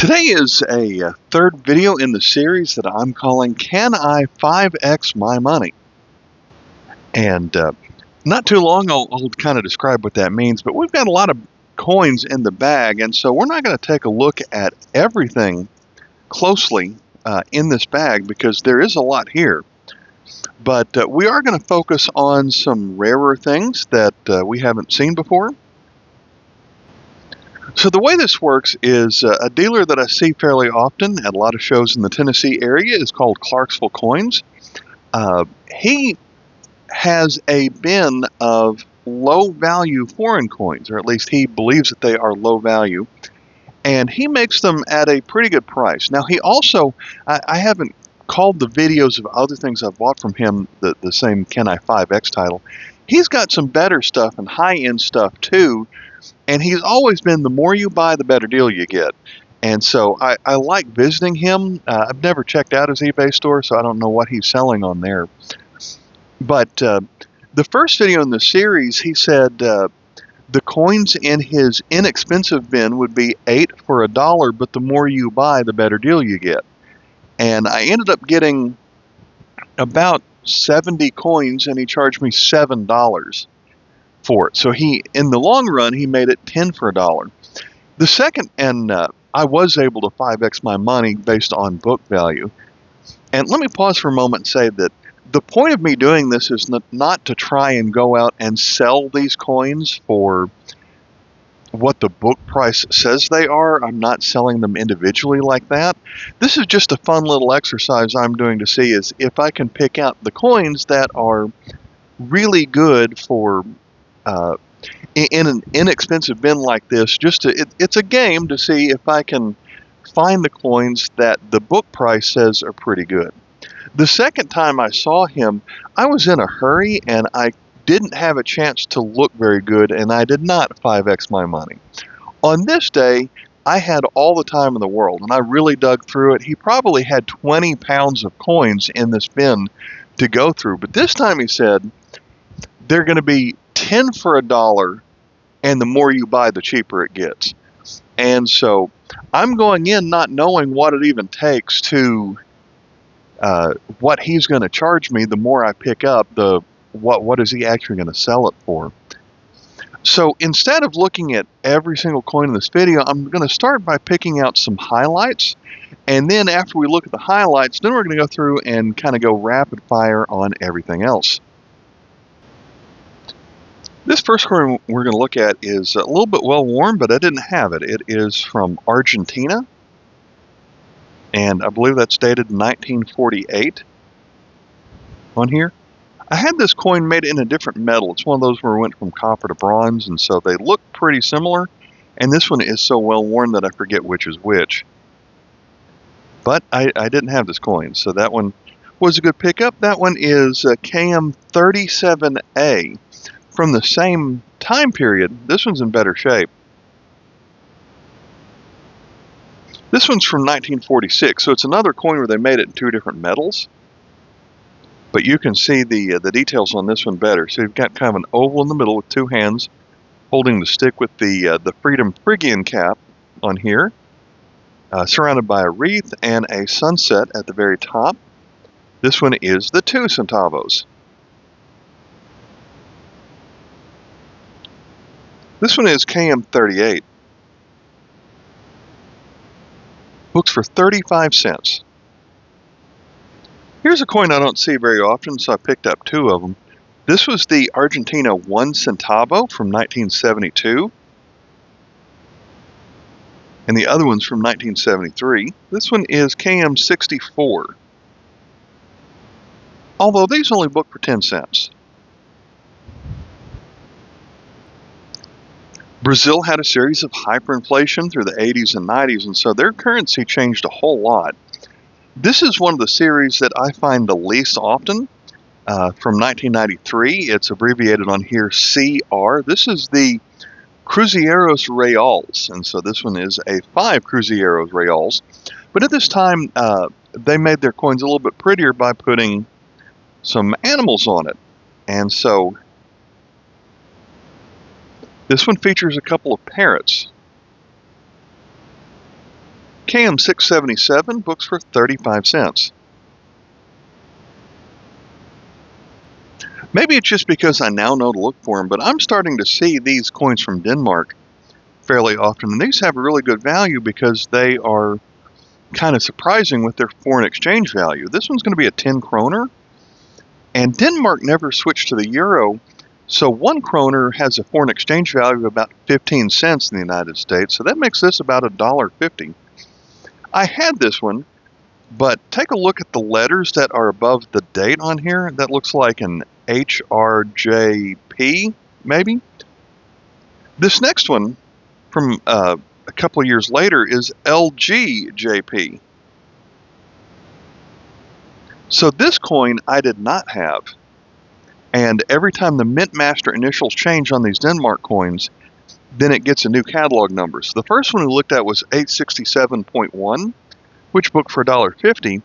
Today is a third video in the series that I'm calling Can I 5X My Money? And not too long, I'll kind of describe what that means, but we've got a lot of coins in the bag, and so we're not going to take a look at everything closely in this bag because there is a lot here. But we are going to focus on some rarer things that we haven't seen before. So the way this works is a dealer that I see fairly often at a lot of shows in the Tennessee area is called Clarksville Coins. He has a bin of low-value foreign coins, or at least he believes that they are low value, and he makes them at a pretty good price. Now, he also, I haven't called the videos of other things I've bought from him the same Can I 5X title. He's got some better stuff and high-end stuff, too, and he's always been the more you buy, the better deal you get. And so I like visiting him. I've never checked out his eBay store, so I don't know what he's selling on there. But the first video in the series, he said the coins in his inexpensive bin would be 8 for $1, but the more you buy, the better deal you get. And I ended up getting about 70 coins, and he charged me $7 for it. So in the long run, he made it 10 for $1. The second, and I was able to 5X my money based on book value. And let me pause for a moment and say that the point of me doing this is not to try and go out and sell these coins for what the book price says they are. I'm not selling them individually like that. This is just a fun little exercise I'm doing to see is if I can pick out the coins that are really good for in an inexpensive bin like this. It's a game to see if I can find the coins that the book price says are pretty good. The second time I saw him, I was in a hurry and I didn't have a chance to look very good, and I did not 5X my money. On this day, I had all the time in the world, and I really dug through it. He probably had 20 pounds of coins in this bin to go through, but this time he said they're going to be 10 for $1, and the more you buy, the cheaper it gets. And so I'm going in not knowing what it even takes to what he's going to charge me. The more I pick up, what is he actually going to sell it for? So instead of looking at every single coin in this video, I'm going to start by picking out some highlights. And then after we look at the highlights, then we're going to go through and kind of go rapid fire on everything else. This first coin we're going to look at is a little bit well worn, but I didn't have it. It is from Argentina, and I believe that's dated 1948 on here. I had this coin made in a different metal. It's one of those where we went from copper to bronze, and so they look pretty similar, and this one is so well worn that I forget which is which. But I didn't have this coin, so that one was a good pickup. That one is KM37A. From the same time period. This one's in better shape. This one's from 1946, so it's another coin where they made it in two different metals. But you can see the details on this one better. So you've got kind of an oval in the middle with two hands holding the stick with the Freedom Phrygian cap on here, surrounded by a wreath and a sunset at the very top. This one is the 2 centavos. This one is KM38. Books for 35 cents. Here's a coin I don't see very often, so I picked up 2 of them. This was the Argentina 1 centavo from 1972. And the other one's from 1973. This one is KM64. Although these only book for 10 cents. Brazil had a series of hyperinflation through the 80s and 90s, and so their currency changed a whole lot. This is one of the series that I find the least often, from 1993. It's abbreviated on here CR. This is the Cruzeiros Reals, and so this one is a 5 Cruzeiros Reals. But at this time, they made their coins a little bit prettier by putting some animals on it. And so this one features a couple of parrots. KM 677 books for 35 cents. Maybe it's just because I now know to look for them, but I'm starting to see these coins from Denmark fairly often, and these have a really good value because they are kind of surprising with their foreign exchange value. This one's going to be a 10 kroner, and Denmark never switched to the euro, so 1 kroner has a foreign exchange value of about 15 cents in the United States, so that makes this about $1.50. I had this one, but take a look at the letters that are above the date on here. That looks like an HRJP, maybe. This next one from a couple of years later is LGJP. So this coin I did not have. And every time the mint master initials change on these Denmark coins, then it gets a new catalog number. So the first one we looked at was 867.1, which booked for $1.50.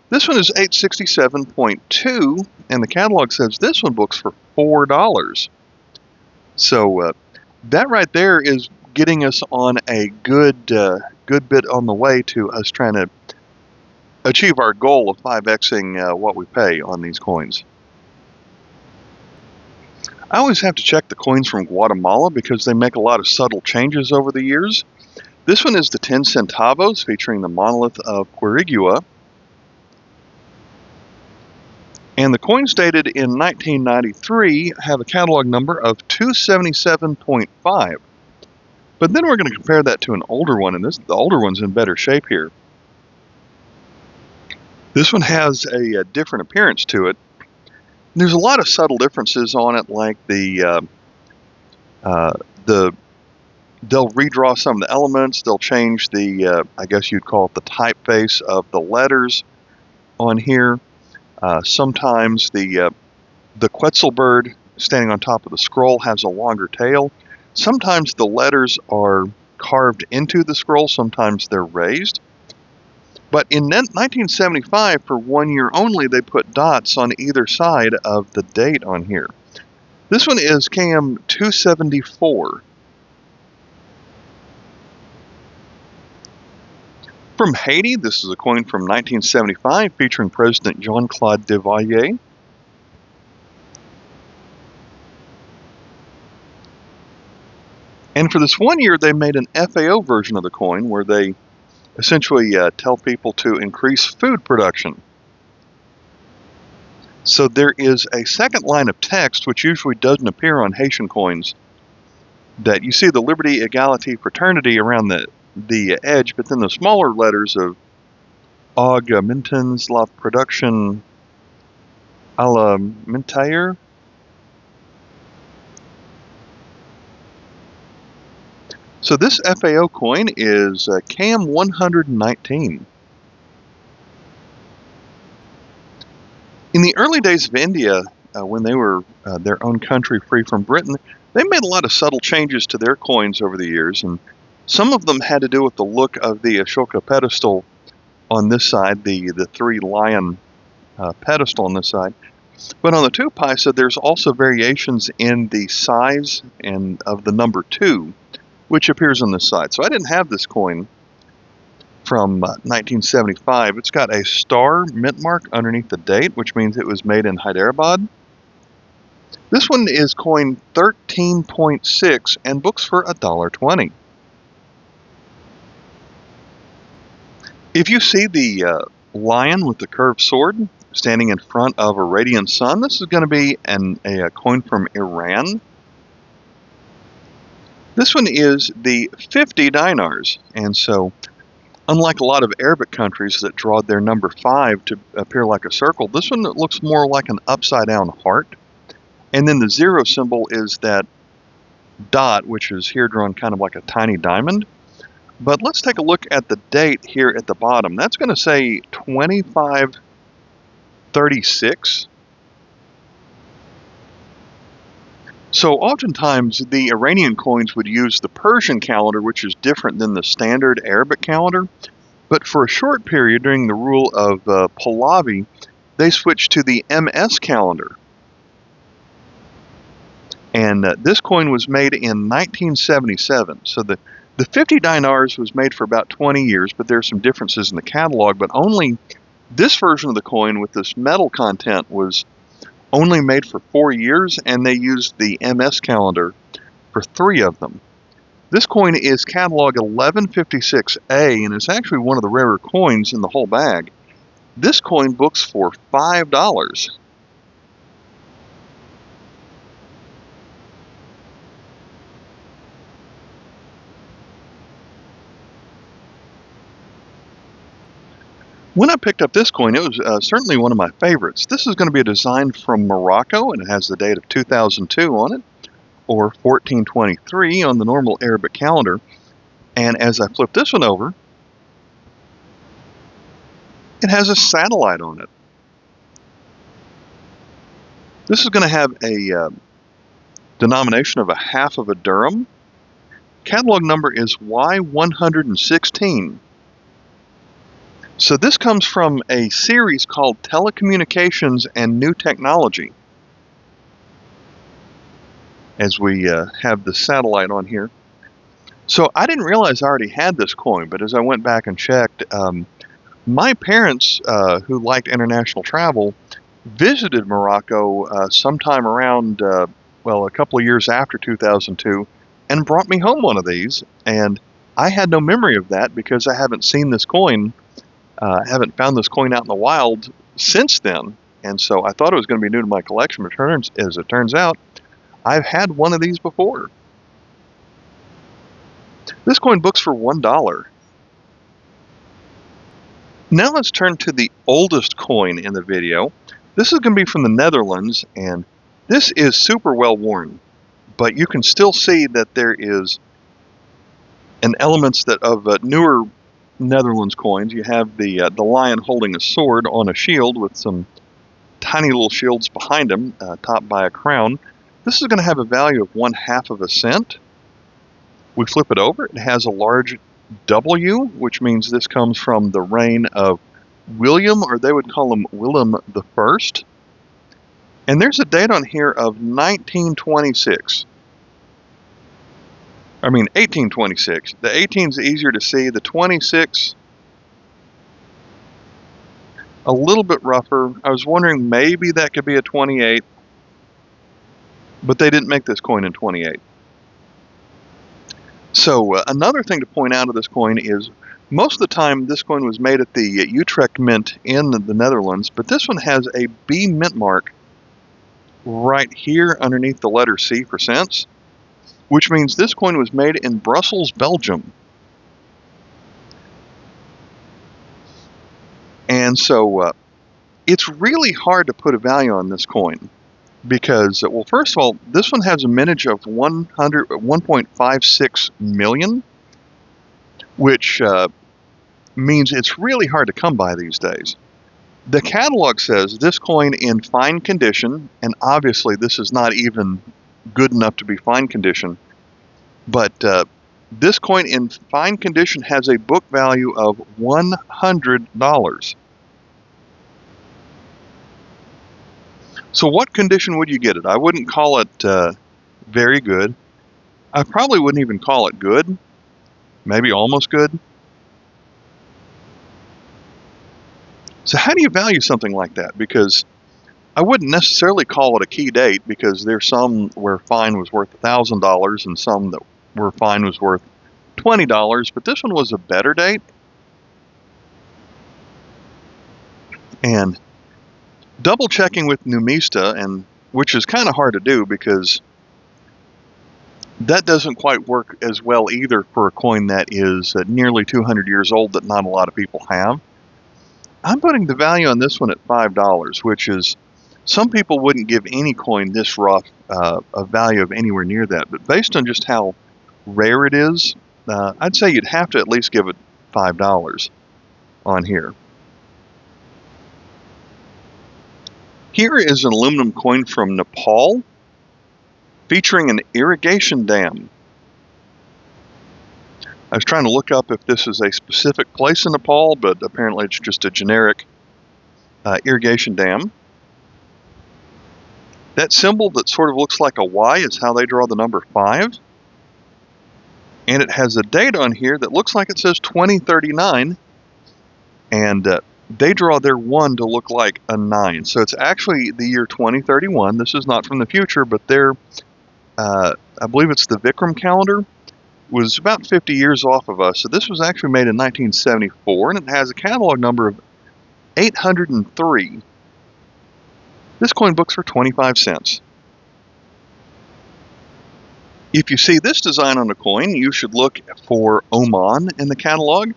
This one is 867.2, and the catalog says this one books for $4. So that right there is getting us on a good bit on the way to us trying to achieve our goal of 5xing what we pay on these coins. I always have to check the coins from Guatemala because they make a lot of subtle changes over the years. This one is the 10 centavos featuring the monolith of Quirigua. And the coins dated in 1993 have a catalog number of 277.5. But then we're going to compare that to an older one, and the older one's in better shape here. This one has a different appearance to it. There's a lot of subtle differences on it, like they'll redraw some of the elements. They'll change the, I guess you'd call it the typeface of the letters on here. Sometimes the Quetzal bird standing on top of the scroll has a longer tail. Sometimes the letters are carved into the scroll. Sometimes they're raised. But in 1975, for 1 year only, they put dots on either side of the date on here. This one is KM 274. From Haiti, this is a coin from 1975 featuring President Jean-Claude Duvalier. And for this 1 year, they made an FAO version of the coin where they essentially tell people to increase food production. So there is a second line of text which usually doesn't appear on Haitian coins, that you see the liberty, equality, fraternity around the edge, but then the smaller letters of augmentans la production alimentaire. So this FAO coin is KM 119. In the early days of India, when they were their own country free from Britain, they made a lot of subtle changes to their coins over the years, and some of them had to do with the look of the Ashoka pedestal on this side, the three-lion pedestal on this side. But on the 2 paisa, there's also variations in the size and of the number 2, which appears on this side. So I didn't have this coin from 1975. It's got a star mint mark underneath the date, which means it was made in Hyderabad. This one is coin 13.6 and books for $1.20. If you see the lion with the curved sword standing in front of a radiant sun, this is going to be a coin from Iran. This one is the 50 dinars, and so unlike a lot of Arabic countries that draw their number 5 to appear like a circle, this one looks more like an upside-down heart. And then the 0 symbol is that dot, which is here drawn kind of like a tiny diamond. But let's take a look at the date here at the bottom. That's going to say 2536. So oftentimes the Iranian coins would use the Persian calendar, which is different than the standard Arabic calendar. But for a short period during the rule of Pahlavi, they switched to the MS calendar. And this coin was made in 1977. So the The 50 dinars was made for about 20 years, but there's some differences in the catalog, but only this version of the coin with this metal content was only made for 4 years, and they used the MS calendar for 3 of them. This coin is catalog 1156A, and it's actually one of the rarer coins in the whole bag. This coin books for $5. When I picked up this coin, it was certainly one of my favorites. This is going to be a design from Morocco, and it has the date of 2002 on it, or 1423 on the normal Arabic calendar. And as I flip this one over, it has a satellite on it. This is going to have a denomination of a half of a dirham. Catalog number is Y116. So this comes from a series called Telecommunications and New Technology. As we have the satellite on here. So I didn't realize I already had this coin, but as I went back and checked, my parents, who liked international travel, visited Morocco sometime around, a couple of years after 2002, and brought me home one of these. And I had no memory of that because I haven't seen this coin, haven't found this coin out in the wild since then. And so I thought it was going to be new to my collection, but as it turns out, I've had one of these before. This coin books for $1. Now let's turn to the oldest coin in the video. This is going to be from the Netherlands, and this is super well worn, but you can still see that there is an elements that of newer Netherlands coins. You have the lion holding a sword on a shield with some tiny little shields behind him, topped by a crown. This is going to have a value of 1/2 cent. We flip it over. It has a large W, which means this comes from the reign of William, or they would call him Willem the First. And there's a date on here of 1926. 1826. The 18 is easier to see. The 26, a little bit rougher. I was wondering maybe that could be a 28. But they didn't make this coin in 28. So another thing to point out of this coin is most of the time this coin was made at the Utrecht Mint in the Netherlands, but this one has a B mint mark right here underneath the letter C for cents, which means this coin was made in Brussels, Belgium. And so it's really hard to put a value on this coin. Because, well, first of all, this one has a mintage of 1.56 million, which means it's really hard to come by these days. The catalog says this coin in fine condition, and obviously this is not even good enough to be fine condition, but this coin in fine condition has a book value of $100. So what condition would you get it? I wouldn't call it very good. I probably wouldn't even call it good. Maybe almost good. So how do you value something like that? Because I wouldn't necessarily call it a key date, because there's some where fine was worth $1,000 and some that where fine was worth $20, but this one was a better date. And double checking with Numista, and which is kind of hard to do because that doesn't quite work as well either for a coin that is nearly 200 years old that not a lot of people have. I'm putting the value on this one at $5, which is, some people wouldn't give any coin this rough a value of anywhere near that, but based on just how rare it is, I'd say you'd have to at least give it $5 on here. Here is an aluminum coin from Nepal featuring an irrigation dam. I was trying to look up if this is a specific place in Nepal, but apparently it's just a generic irrigation dam. That symbol that sort of looks like a Y is how they draw the number 5. And it has a date on here that looks like it says 2039, and they draw their 1 to look like a 9. So it's actually the year 2031. This is not from the future, but I believe it's the Vikram calendar, was about 50 years off of us. So this was actually made in 1974, and it has a catalog number of 803. This coin books for 25 cents. If you see this design on a coin, you should look for Oman in the catalog.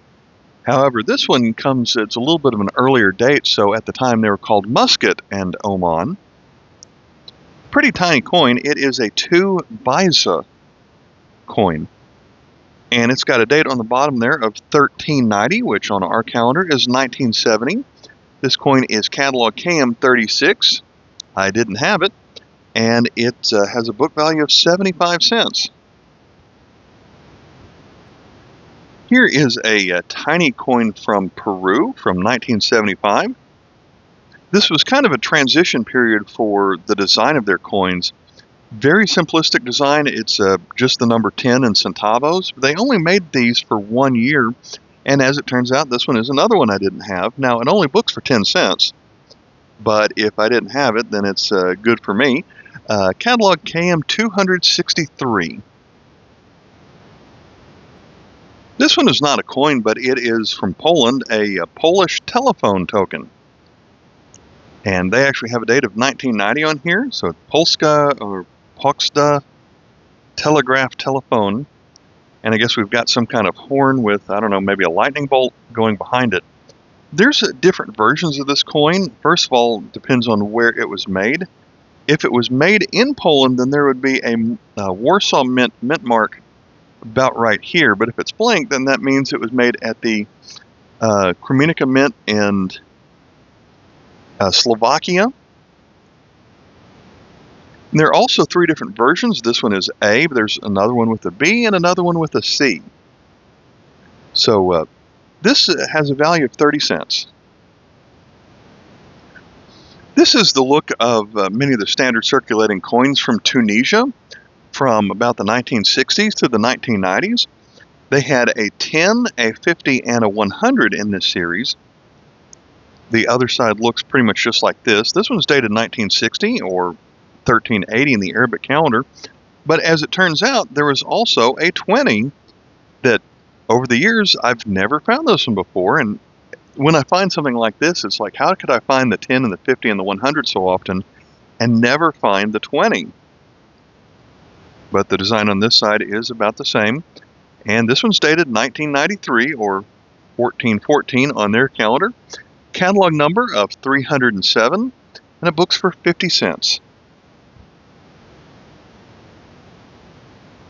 However, this one it's a little bit of an earlier date, so at the time they were called Muscat and Oman. Pretty tiny coin. It is a 2 Baisa coin. And it's got a date on the bottom there of 1390, which on our calendar is 1970. This coin is catalog KM36. I didn't have it. And it has a book value of 75 cents. Here is a tiny coin from Peru from 1975. This was kind of a transition period for the design of their coins. Very simplistic design. It's just the number 10 in centavos. They only made these for 1 year, and as it turns out, this one is another one I didn't have. Now, it only books for 10 cents, but if I didn't have it, then it's good for me. Catalog KM263. This one is not a coin, but it is from Poland, a Polish telephone token. And they actually have a date of 1990 on here, so Polska or Poczta Telegraph Telephone. And I guess we've got some kind of horn with, I don't know, maybe a lightning bolt going behind it. There's different versions of this coin. First of all, it depends on where it was made. If it was made in Poland, then there would be a Warsaw Mint mark about right here. But if it's blank, then that means it was made at the Kremnica Mint in Slovakia. And there are also 3 different versions. This one is A, but there's another one with a B and another one with a C. So this has a value of 30 cents. This is the look of many of the standard circulating coins from Tunisia from about the 1960s to the 1990s. They had a 10, a 50, and a 100 in this series. The other side looks pretty much just like this. This one's dated 1960 or 1380 in the Arabic calendar. But as it turns out, there was also a 20 that over the years, I've never found this one before. And when I find something like this, it's like, how could I find the 10 and the 50 and the 100 so often and never find the 20? But the design on this side is about the same. And this one's dated 1993 or 1414 on their calendar. Catalog number of 307, and it books for 50 cents.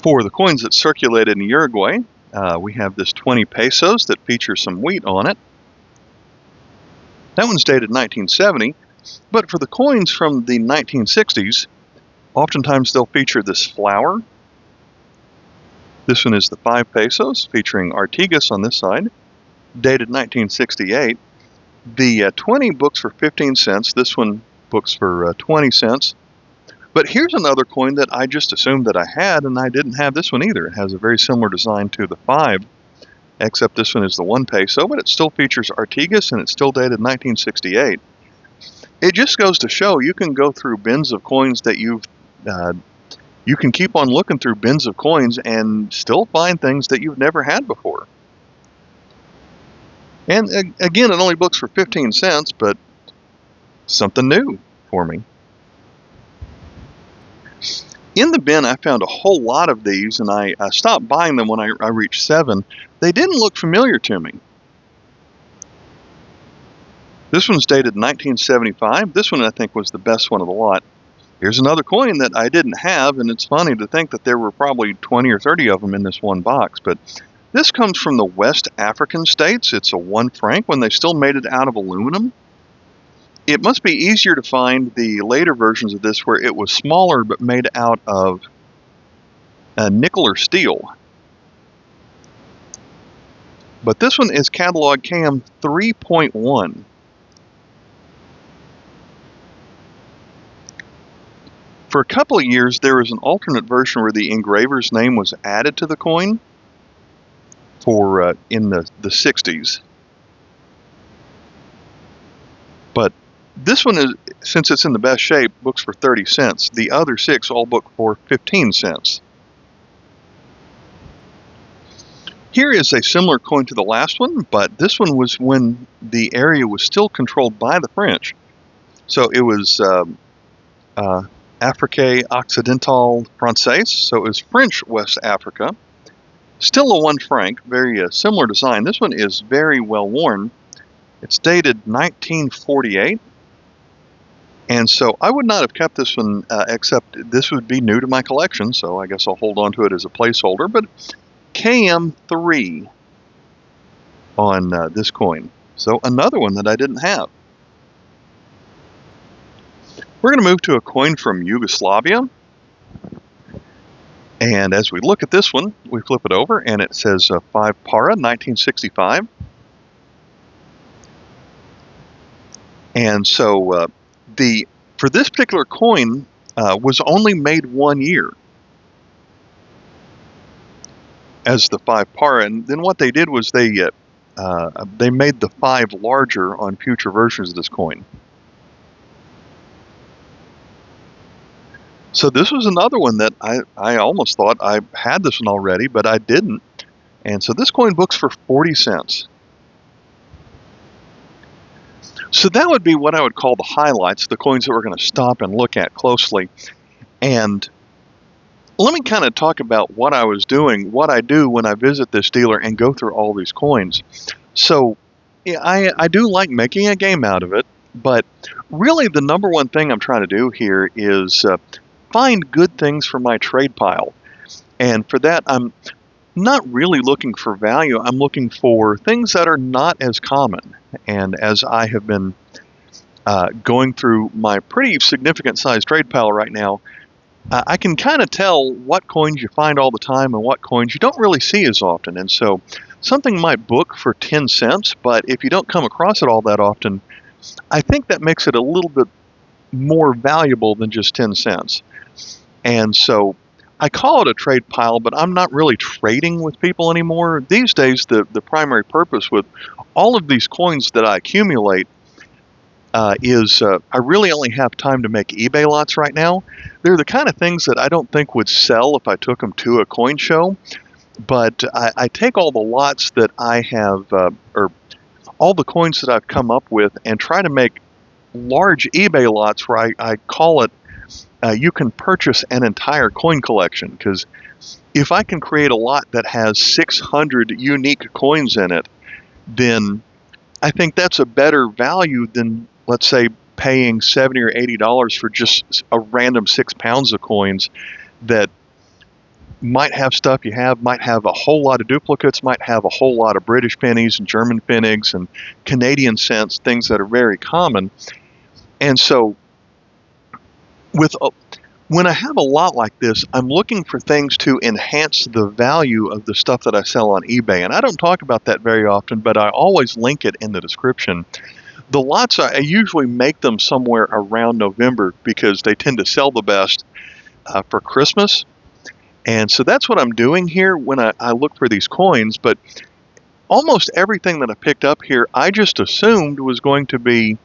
For the coins that circulated in Uruguay, we have this 20 pesos that features some wheat on it. That one's dated 1970, but for the coins from the 1960s, oftentimes they'll feature this flower. This one is the 5 pesos, featuring Artigas on this side, dated 1968. The 20 books for 15 cents. This one books for 20 cents. But here's another coin that I just assumed that I had, and I didn't have this one either. It has a very similar design to the 5, except this one is the 1 peso, but it still features Artigas, and it's still dated 1968. It just goes to show you can go through bins of coins that you can keep on looking through bins of coins and still find things that you've never had before. And again, it only books for 15 cents, but something new for me. In the bin, I found a whole lot of these, and I stopped buying them when I reached 7. They didn't look familiar to me. This one's dated 1975. This one, I think, was the best one of the lot. Here's another coin that I didn't have, and it's funny to think that there were probably 20 or 30 of them in this one box, but this comes from the West African states. It's a 1 franc when they still made it out of aluminum. It must be easier to find the later versions of this where it was smaller but made out of nickel or steel. But this one is catalog KM 3.1. For a couple of years, there was an alternate version where the engraver's name was added to the coin. for in the 60s. But this one is, since it's in the best shape, books for 30 cents. The other 6 all book for 15 cents. Here is a similar coin to the last one, but this one was when the area was still controlled by the French. So it was Afrique Occidentale Française, so it was French West Africa. Still a 1 franc, very similar design. This one is very well worn. It's dated 1948. And so I would not have kept this one, except this would be new to my collection, so I guess I'll hold on to it as a placeholder. But KM3 on this coin. So another one that I didn't have. We're going to move to a coin from Yugoslavia. And as we look at this one, we flip it over, and it says 5 para, 1965. And so for this particular coin was only made 1 year as the 5 para, and then what they did was they made the 5 larger on future versions of this coin. So this was another one that I almost thought I had this one already, but I didn't. And so this coin books for 40 cents. So that would be what I would call the highlights, the coins that we're going to stop and look at closely. And let me kind of talk about what I was doing, what I do when I visit this dealer and go through all these coins. So yeah, I do like making a game out of it, but really the number one thing I'm trying to do here is find good things for my trade pile. And for that, I'm not really looking for value. I'm looking for things that are not as common. And as I have been going through my pretty significant sized trade pile right now, I can kind of tell what coins you find all the time and what coins you don't really see as often. And so something might book for 10 cents, but if you don't come across it all that often, I think that makes it a little bit more valuable than just 10 cents. And so I call it a trade pile, but I'm not really trading with people anymore. These days, the primary purpose with all of these coins that I accumulate is I really only have time to make eBay lots right now. They're the kind of things that I don't think would sell if I took them to a coin show, but I take all the lots that I have, or all the coins that I've come up with, and try to make large eBay lots where I call it you can purchase an entire coin collection, because if I can create a lot that has 600 unique coins in it, then I think that's a better value than, let's say, paying $70 or $80 for just a random 6 pounds of coins that might have stuff you have, might have a whole lot of duplicates, might have a whole lot of British pennies and German pfennigs and Canadian cents, things that are very common. And so when I have a lot like this, I'm looking for things to enhance the value of the stuff that I sell on eBay. And I don't talk about that very often, but I always link it in the description. The lots, I usually make them somewhere around November because they tend to sell the best for Christmas. And so that's what I'm doing here when I look for these coins. But almost everything that I picked up here, I just assumed was going to be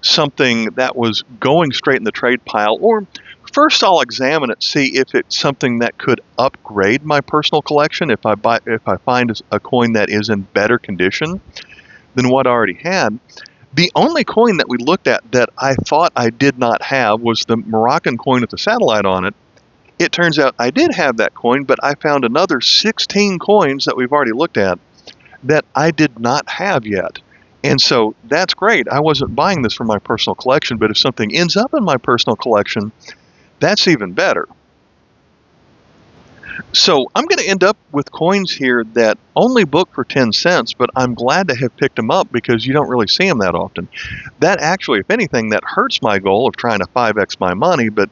something that was going straight in the trade pile. Or first I'll examine it, see if it's something that could upgrade my personal collection, if I find a coin that is in better condition than what I already had. The only coin that we looked at that I thought I did not have was the Moroccan coin with the satellite on it. It turns out I did have that coin, but I found another 16 coins that we've already looked at that I did not have yet. And so that's great. I wasn't buying this for my personal collection, but if something ends up in my personal collection, that's even better. So I'm going to end up with coins here that only book for 10 cents, but I'm glad to have picked them up because you don't really see them that often. That actually, if anything, that hurts my goal of trying to 5x my money, but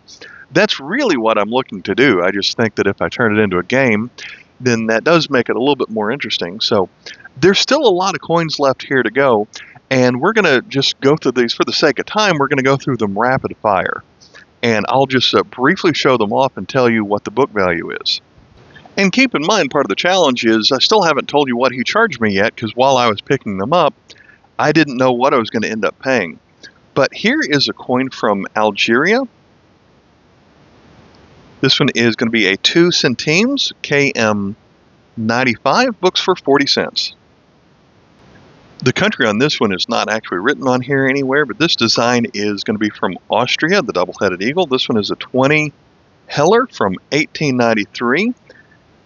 that's really what I'm looking to do. I just think that if I turn it into a game, then that does make it a little bit more interesting. So there's still a lot of coins left here to go, and we're going to just go through these for the sake of time. We're going to go through them rapid fire, and I'll just briefly show them off and tell you what the book value is. And keep in mind, part of the challenge is I still haven't told you what he charged me yet, because while I was picking them up, I didn't know what I was going to end up paying. But here is a coin from Algeria. This one is going to be a 2 centimes, KM95, books for 40 cents. The country on this one is not actually written on here anywhere, but this design is going to be from Austria, the double-headed eagle. This one is a 20 Heller from 1893.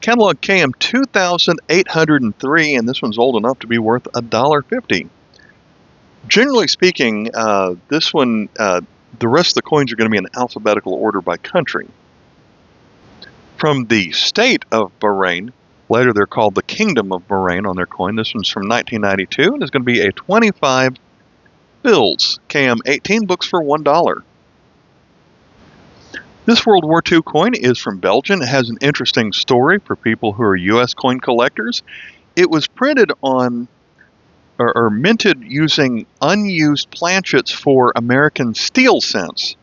Catalog KM 2803, and this one's old enough to be worth $1.50. Generally speaking, this one, the rest of the coins are going to be in alphabetical order by country. From the state of Bahrain, later they're called the Kingdom of Bahrain on their coin. This one's from 1992 and is going to be a 25 bills, KM 18, books for $1. This World War II coin is from Belgium. It has an interesting story for people who are U.S. coin collectors. It was printed on or minted using unused planchets for American steel cents.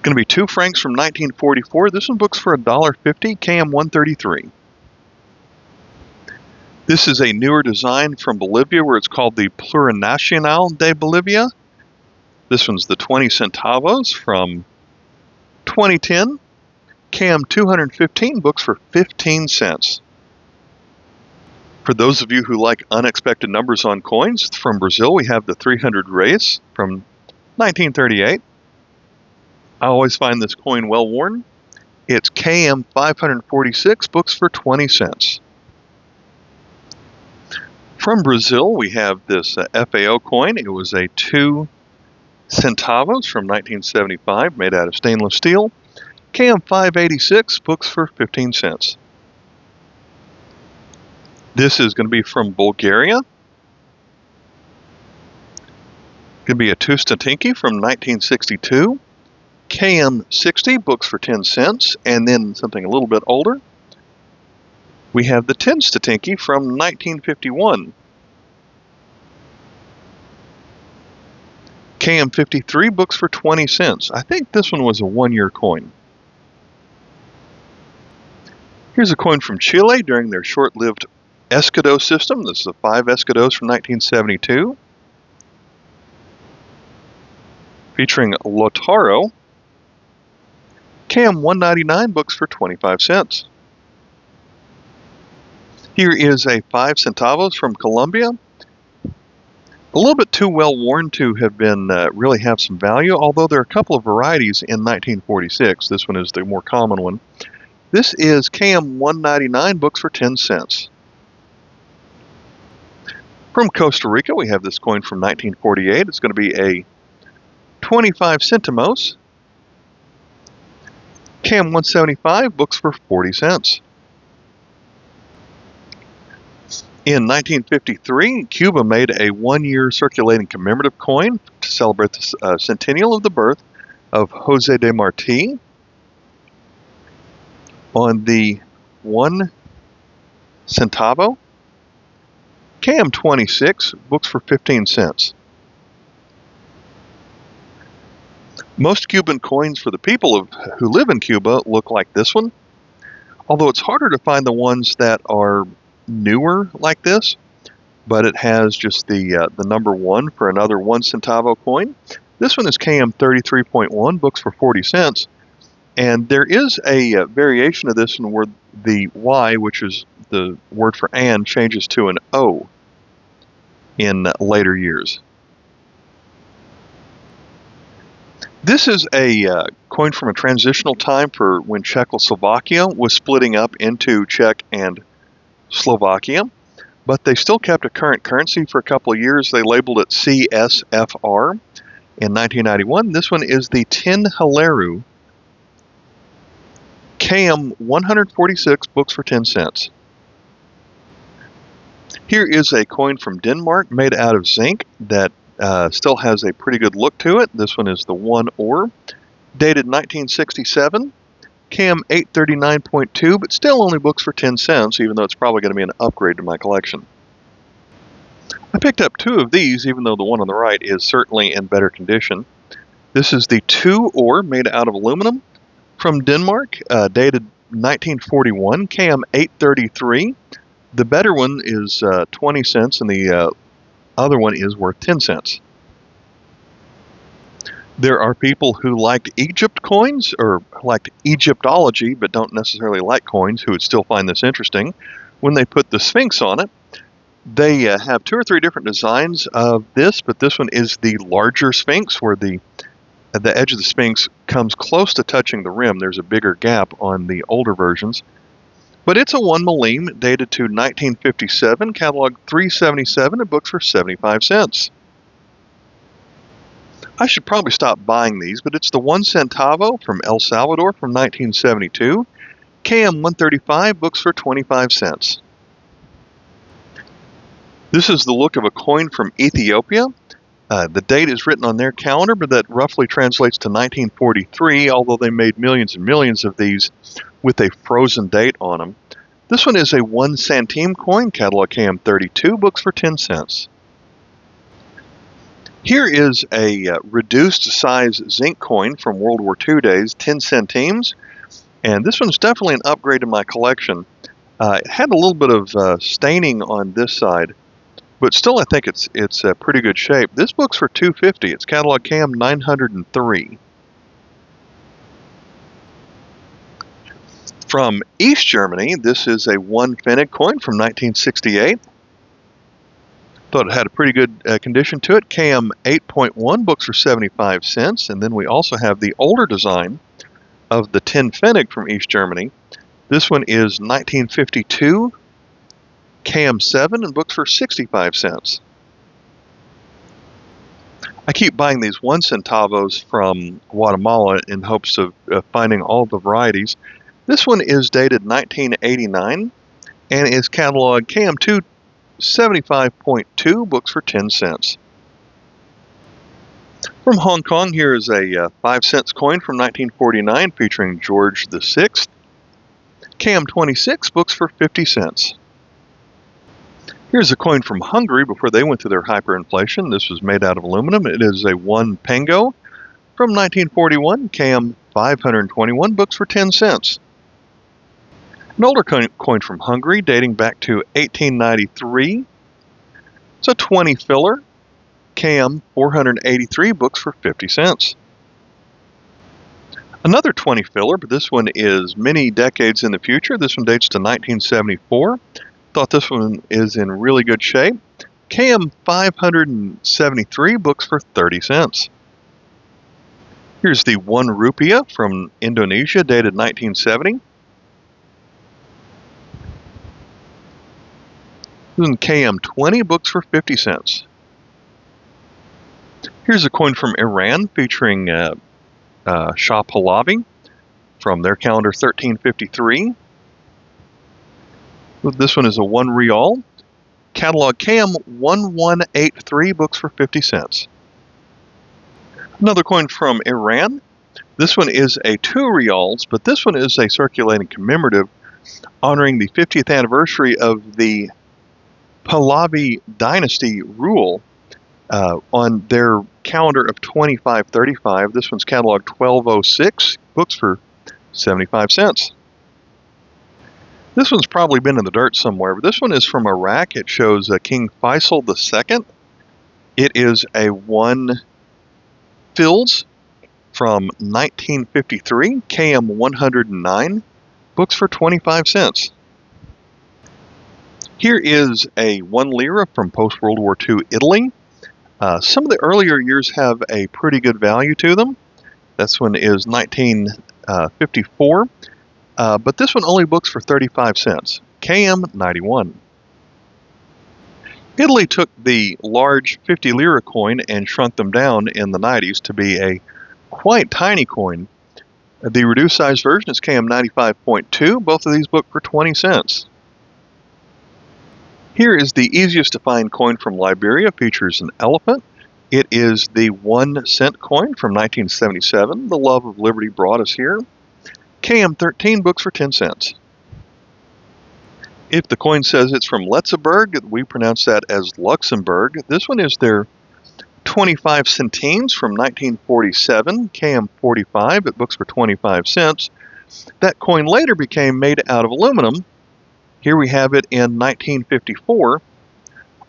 Going to be 2 francs from 1944. This one books for $1.50, KM 133. This is a newer design from Bolivia where it's called the Plurinacional de Bolivia. This one's the 20 centavos from 2010. KM 215, books for 15 cents. For those of you who like unexpected numbers on coins, from Brazil we have the 300 reais from 1938. I always find this coin well worn. It's KM 546, books for 20 cents. From Brazil we have this FAO coin. It was a 2 centavos from 1975, made out of stainless steel. KM 586, books for 15 cents. This is going to be from Bulgaria. Going to be a 2 statinki from 1962. KM 60, books for 10 cents. And then something a little bit older. We have the 10 statinki from 1951. KM 53, books for 20 cents. I think this one was a 1-year coin. Here's a coin from Chile during their short-lived escudo system. This is a 5 escudos from 1972. Featuring Lautaro. KM 199, books for 25 cents. Here is a 5 centavos from Colombia. A little bit too well worn to have been really have some value, although there are a couple of varieties in 1946. This one is the more common one. This is KM 199, books for 10 cents. From Costa Rica, we have this coin from 1948. It's going to be a 25 centimos. KM 175, books for 40 cents. In 1953, Cuba made a 1-year circulating commemorative coin to celebrate the centennial of the birth of Jose de Marti. On the 1 centavo, KM 26, books for 15 cents. Most Cuban coins for the people who live in Cuba look like this one, although it's harder to find the ones that are newer like this, but it has just the number 1 for another 1 centavo coin. This one is KM 33.1, books for 40 cents, and there is a variation of this one where the Y, which is the word for and, changes to an O in later years. This is a coin from a transitional time for when Czechoslovakia was splitting up into Czech and Slovakia, but they still kept a current currency for a couple of years. They labeled it CSFR in 1991. This one is the 10 Haleru, KM 146, books for 10 cents. Here is a coin from Denmark made out of zinc that still has a pretty good look to it. This one is the 1 ore, dated 1967, KM 839.2, but still only books for 10 cents, even though it's probably going to be an upgrade to my collection. I picked up 2 of these, even though the one on the right is certainly in better condition. This is the 2 ore made out of aluminum from Denmark, dated 1941 KM 833. The better one is 20 cents, and the other one is worth 10 cents. There are people who liked Egypt coins, or liked Egyptology, but don't necessarily like coins, who would still find this interesting. When they put the Sphinx on it, they have 2 or 3 different designs of this, but this one is the larger Sphinx, where the edge of the Sphinx comes close to touching the rim. There's a bigger gap on the older versions. But it's a 1 millim, dated to 1957, catalog 377, and books for 75 cents. I should probably stop buying these, but it's the 1 centavo from El Salvador from 1972, KM 135, books for 25 cents. This is the look of a coin from Ethiopia. The date is written on their calendar, but that roughly translates to 1943, although they made millions and millions of these with a frozen date on them. This one is a 1 centime coin, catalog KM 32, books for 10 cents. Here is a reduced size zinc coin from World War II days, 10 centimes, and this one's definitely an upgrade in my collection. It had a little bit of staining on this side, but still I think it's a pretty good shape. This book's for $2.50. It's catalog KM 903. From East Germany, this is a 1 Pfennig coin from 1968. Thought it had a pretty good condition to it. KM 8.1, books for 75 cents. And then we also have the older design of the 10 Pfennig from East Germany. This one is 1952, KM 7, and books for 65 cents. I keep buying these 1 centavos from Guatemala in hopes of finding all the varieties. This one is dated 1989 and is catalog KM 275.2, books for 10 cents. From Hong Kong, here is a 5 cents coin from 1949 featuring George VI. KM 26, books for 50 cents. Here's a coin from Hungary before they went through their hyperinflation. This was made out of aluminum. It is a 1 pengo from 1941, KM 521, books for 10 cents. An older coin from Hungary dating back to 1893. It's a 20 filler, KM 483, books for 50 cents. Another 20 filler, but this one is many decades in the future. This one dates to 1974. Thought this one is in really good shape. KM 573, books for 30 cents. Here's the 1 rupiah from Indonesia, dated 1970. And KM 20, books for 50 cents. Here's a coin from Iran featuring Shah Pahlavi from their calendar 1353. This one is a 1 rial. Catalog KM 1183, books for 50 cents. Another coin from Iran. This one is a 2 rials, but this one is a circulating commemorative honoring the 50th anniversary of the Pahlavi dynasty rule on their calendar of 2535. This one's catalog 1206, books for 75 cents. This one's probably been in the dirt somewhere, but this one is from Iraq. It shows King Faisal II. It is a 1 fils from 1953, KM 109, books for 25 cents. Here is a 1 lira from post-World War II Italy. Some of the earlier years have a pretty good value to them. This one is 1954, but this one only books for 35 cents. KM 91. Italy took the large 50 lira coin and shrunk them down in the 90s to be a quite tiny coin. The reduced size version is KM 95.2. Both of these book for 20 cents. Here is the easiest to find coin from Liberia. Features an elephant. It is the 1 cent coin from 1977. The love of liberty brought us here. KM 13, books for 10 cents. If the coin says it's from Luxembourg, we pronounce that as Luxembourg. This one is their 25 centimes from 1947, KM 45. It books for 25 cents. That coin later became made out of aluminum. Here we have it in 1954.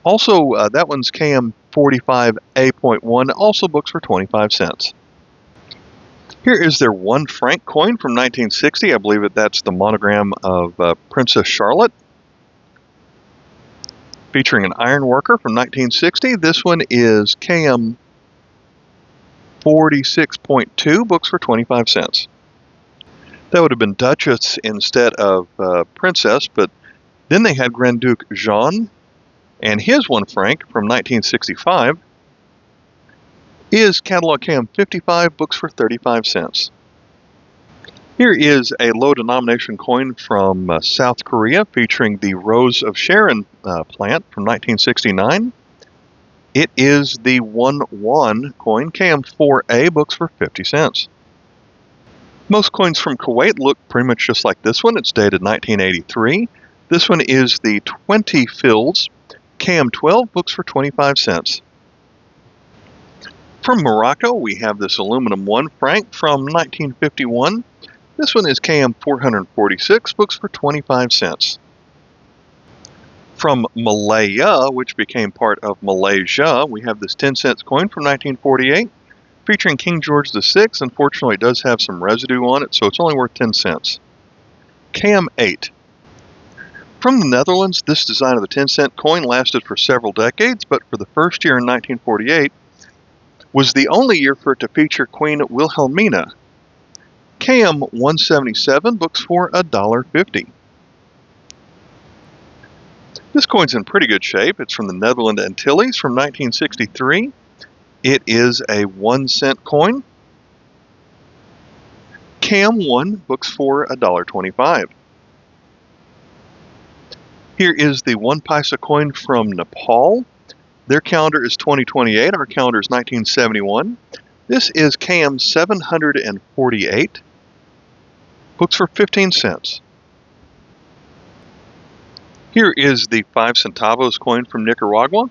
Also, that one's KM 45A.1, also books for 25 cents. Here is their 1 franc coin from 1960. I believe that's the monogram of Princess Charlotte, featuring an iron worker from 1960. This one is KM 46.2, books for 25 cents. That would have been Duchess instead of Princess, but then they had Grand Duke Jean, and his 1 franc from 1965 is catalog KM 55, books for 35 cents. Here is a low denomination coin from South Korea featuring the Rose of Sharon plant from 1969. It is the 1 won coin, KM4A, books for 50 cents. Most coins from Kuwait look pretty much just like this one. It's dated 1983. This one is the 20 fils, KM12, books for 25 cents. From Morocco, we have this aluminum 1 franc from 1951. This one is KM 446, books for 25 cents. From Malaya, which became part of Malaysia, we have this 10 cents coin from 1948, featuring King George VI. Unfortunately, it does have some residue on it, so it's only worth 10 cents. KM 8. From the Netherlands, this design of the 10 cent coin lasted for several decades, but for the first year in 1948, was the only year for it to feature Queen Wilhelmina. KM 177, books for $1.50. This coin's in pretty good shape. It's from the Netherlands Antilles from 1963. It is a 1 cent coin. KM 1, books for $1.25. Here is the 1 paisa coin from Nepal. Their calendar is 2028. Our calendar is 1971. This is KM 748. Books for 15 cents. Here is the 5 centavos coin from Nicaragua.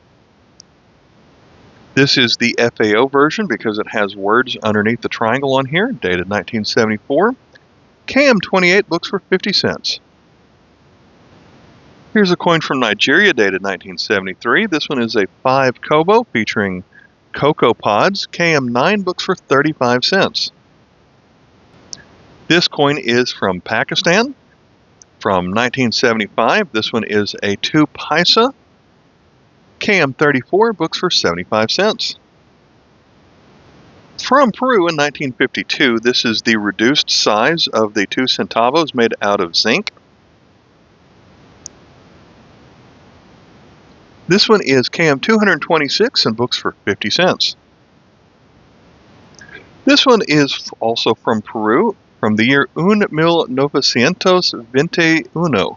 This is the FAO version because it has words underneath the triangle on here, dated 1974. KM 28, books for 50 cents. Here's a coin from Nigeria, dated 1973. This one is a 5 kobo featuring cocoa pods. KM 9, books for 35 cents. This coin is from Pakistan from 1975. This one is a 2 paisa. KM 34, books for 75 cents. From Peru in 1952, this is the reduced size of the 2 centavos made out of zinc. This one is KM 226 and books for 50 cents. This one is also from Peru, from the year 1921,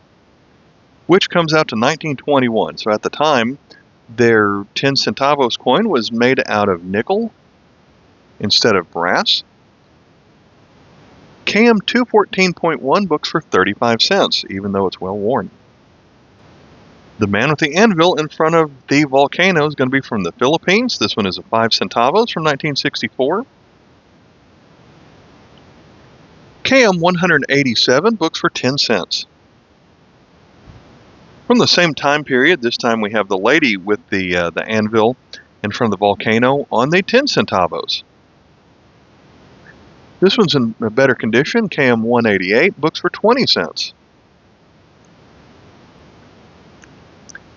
which comes out to 1921. So at the time, their 10 centavos coin was made out of nickel instead of brass. KM 214.1, books for 35 cents, even though it's well worn. The man with the anvil in front of the volcano is going to be from the Philippines. This one is a 5 centavos from 1964. KM 187, books for 10 cents. From the same time period, this time we have the lady with the anvil in front of the volcano on the 10 centavos. This one's in a better condition, KM 188, books for 20 cents.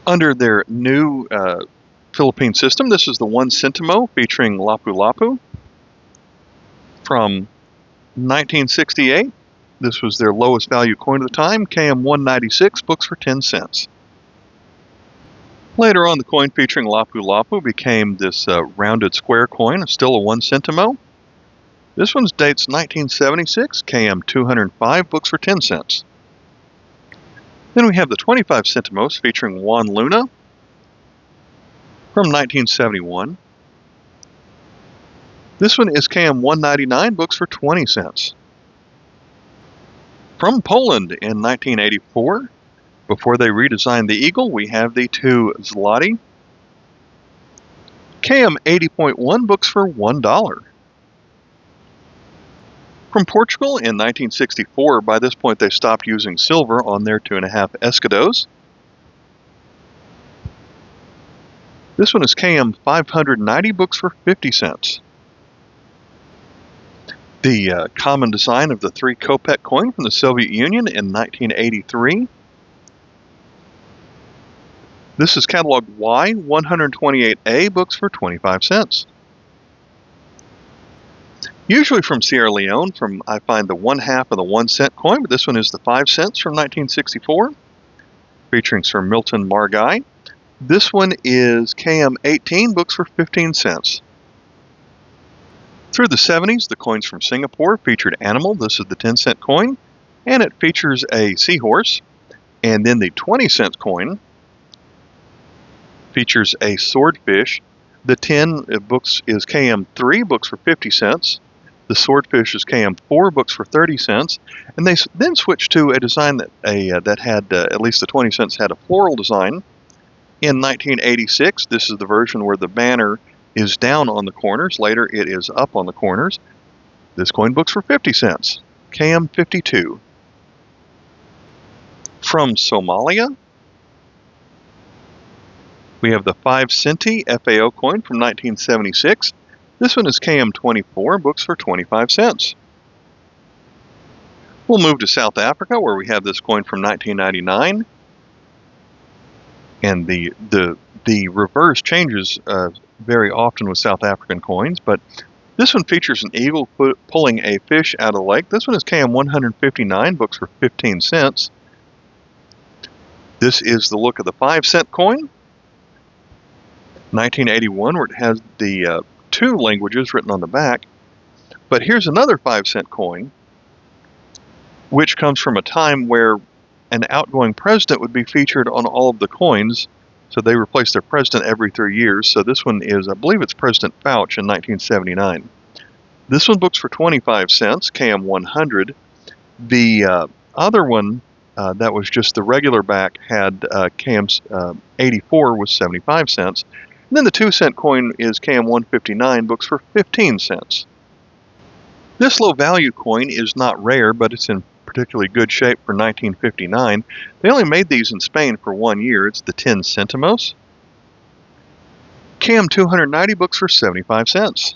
Under their new Philippine system, this is the 1 centimo featuring lapu-lapu from 1968. This was their lowest value coin of the time, KM 196, books for 10 cents. Later on, the coin featuring lapu-lapu became this rounded square coin, still a 1 centimo. This one dates 1976, KM 205, books for 10 cents. Then we have the 25 centimos featuring Juan Luna from 1971. This one is KM 199, books for 20 cents. From Poland in 1984, before they redesigned the eagle, we have the 2 zloty. KM 80.1, books for $1. From Portugal in 1964, by this point they stopped using silver on their 2.5 escudos. This one is KM 590, books for 50 cents. The common design of the 3 kopeck coin from the Soviet Union in 1983. This is catalog Y128A, books for 25 cents. Usually from Sierra Leone, I find the 1/2 of the 1 cent coin, but this one is the 5 cents from 1964, featuring Sir Milton Margai. This one is KM 18, books for 15 cents. Through the 70s, the coins from Singapore featured animal. This is the 10-cent coin, and it features a seahorse. And then the 20-cent coin features a swordfish. The 10 books is KM 3, books for 50 cents. The swordfish is KM 4, books for 30 cents. And they then switched to a design that had, at least the 20 cents, had a floral design. In 1986, this is the version where the banner is down on the corners. Later, it is up on the corners. This coin books for 50 cents, KM 52. From Somalia, we have the 5 centi FAO coin from 1976. This one is KM 24, books for 25 cents. We'll move to South Africa, where we have this coin from 1999. And the reverse changes very often with South African coins, but this one features an eagle pulling a fish out of the lake. This one is KM 159, books for 15 cents. This is the look of the 5-cent coin, 1981, where it has the 2 languages written on the back. But here's another 5-cent coin, which comes from a time where an outgoing president would be featured on all of the coins, so they replace their president every 3 years. So this one is, I believe it's President Fouch in 1979. This one books for 25 cents, KM 100. The other one, that was just the regular back, had KM 84, was 75 cents. And then the 2-cent coin is KM 159, books for 15 cents. This low value coin is not rare, but it's in particularly good shape for 1959. They only made these in Spain for 1 year. It's the 10 centimos. KM 290, books for 75 cents.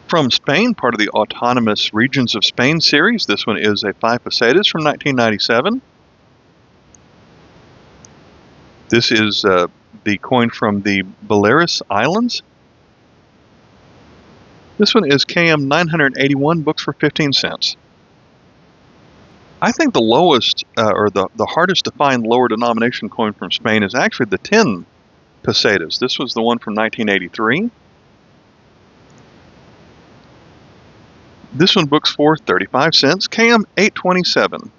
From Spain, part of the Autonomous Regions of Spain series, this one is a 5 pesetas from 1997. This is the coin from the Balearic Islands. This one is KM 981, books for 15 cents. I think the lowest, or the hardest to find lower denomination coin from Spain is actually the 10 pesetas. This was the one from 1983. This one books for 35 cents, KM 827.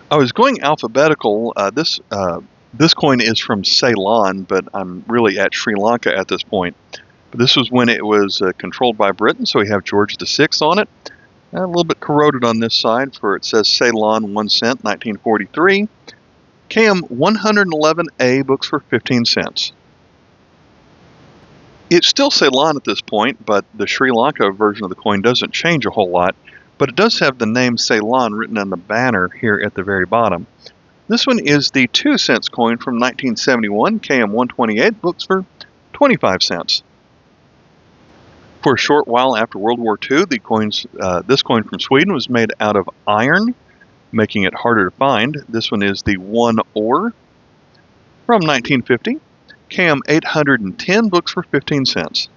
I was going alphabetical. This coin is from Ceylon, but I'm really at Sri Lanka at this point. But this was when it was controlled by Britain, so we have George VI on it. A little bit corroded on this side, for it says Ceylon 1 cent, 1943. KM 111A, books for 15 cents. It's still Ceylon at this point, but the Sri Lanka version of the coin doesn't change a whole lot, but it does have the name Ceylon written on the banner here at the very bottom. This one is the 2 cents coin from 1971, KM 128, books for 25 cents. For a short while after World War II, this coin from Sweden was made out of iron, making it harder to find. This one is the 1 ore from 1950. KM 810, books for 15 cents.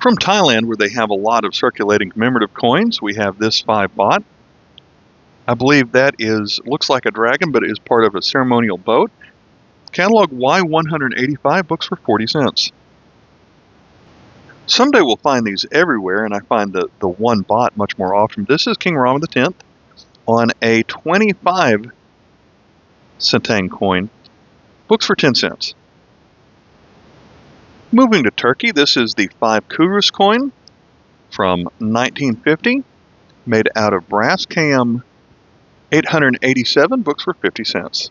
From Thailand, where they have a lot of circulating commemorative coins, we have this 5 baht. I believe that looks like a dragon, but it is part of a ceremonial boat. Catalog Y185, books for 40 cents. Someday we'll find these everywhere, and I find the 1 baht much more often. This is King Rama X on a 25 centang coin, books for 10 cents. Moving to Turkey, this is the 5 kuruş coin from 1950, made out of brass, KM 887, books for 50 cents.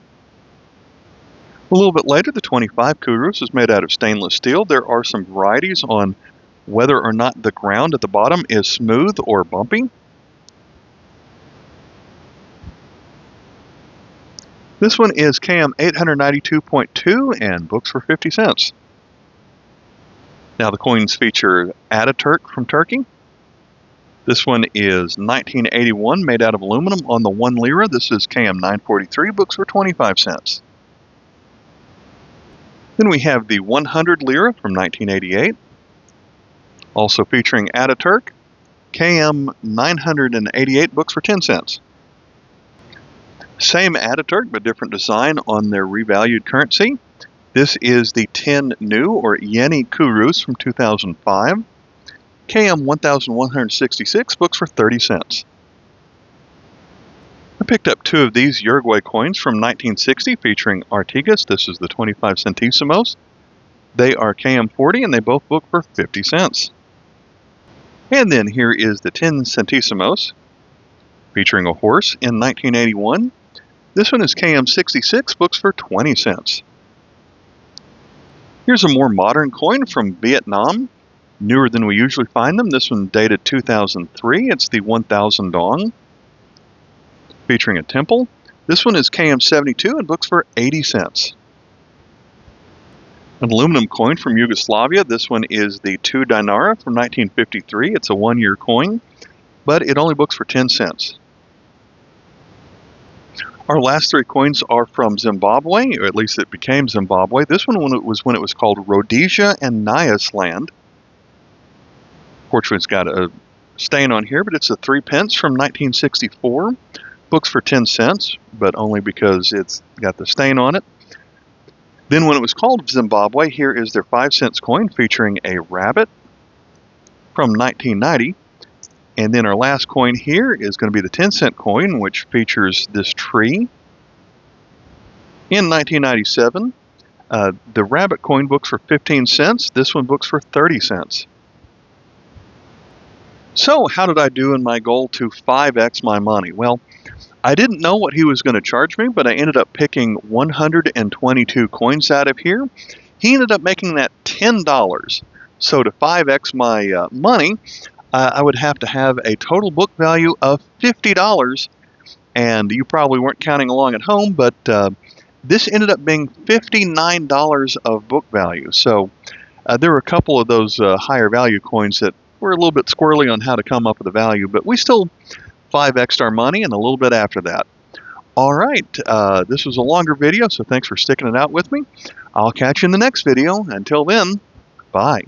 A little bit later, the 25 Kurus is made out of stainless steel. There are some varieties on whether or not the ground at the bottom is smooth or bumpy. This one is KM 892.2 and books for 50 cents. Now the coins feature Ataturk from Turkey. This one is 1981, made out of aluminum on the 1 lira. This is KM 943, books for 25 cents. Then we have the 100 lira from 1988, also featuring Ataturk, KM 988, books for 10 cents. Same Ataturk, but different design on their revalued currency. This is the 10 new or Yeni Kurus from 2005. KM 1166, books for 30 cents. I picked up 2 of these Uruguay coins from 1960 featuring Artigas. This is the 25 centésimos. They are KM 40 and they both book for 50 cents. And then here is the 10 centésimos featuring a horse in 1981. This one is KM 66, books for 20 cents. Here's a more modern coin from Vietnam, newer than we usually find them. This one dated 2003. It's the 1000 dong, featuring a temple. This one is KM 72 and books for 80 cents. An aluminum coin from Yugoslavia. This one is the 2 dinara from 1953. It's a 1-year coin, but it only books for 10 cents. Our last 3 coins are from Zimbabwe, or at least it became Zimbabwe. This one was when it was called Rhodesia and Nyasaland. Fortunately, it's got a stain on here, but it's a 3 pence from 1964. Books for 10 cents, but only because it's got the stain on it. Then when it was called Zimbabwe, here is their 5 cents coin featuring a rabbit from 1990. And then our last coin here is going to be the 10-cent coin, which features this tree. In 1997, the rabbit coin books for 15 cents. This one books for 30 cents. So how did I do in my goal to 5x my money? Well, I didn't know what he was going to charge me, but I ended up picking 122 coins out of here. He ended up making that $10. So to 5x my money, I would have to have a total book value of $50, and you probably weren't counting along at home, but this ended up being $59 of book value. So there were a couple of those higher value coins that were a little bit squirrely on how to come up with the value, but we still 5x'd our money and a little bit after that. All right, this was a longer video, so thanks for sticking it out with me. I'll catch you in the next video. Until then, bye.